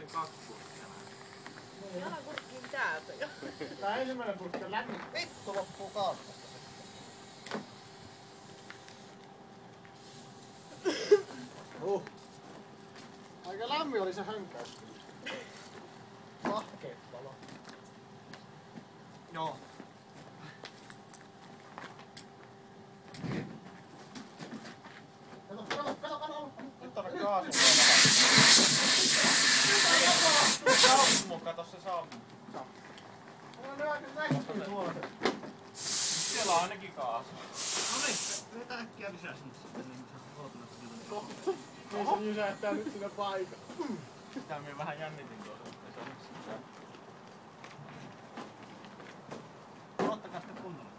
se 2 kurkkia. Älä kurkkiin täältä jo. Tää ensimmäinen purkki on lämmin. Vittu loppuu kaasasta. Aika lämmin oli se hönkäys. Mahkeet valo. Joo. Kato. Nyt on kaasun sammu, kato se sammu. Siellä on ainakin kaasu. Noniin, vetää äkkiä lisää sinne sitten, niin sä oot näistä. Niin se jysähtää nyt sinne paikalle. Sitä minä vähän jännitin tuossa. Ottakaa sitten kunnolla.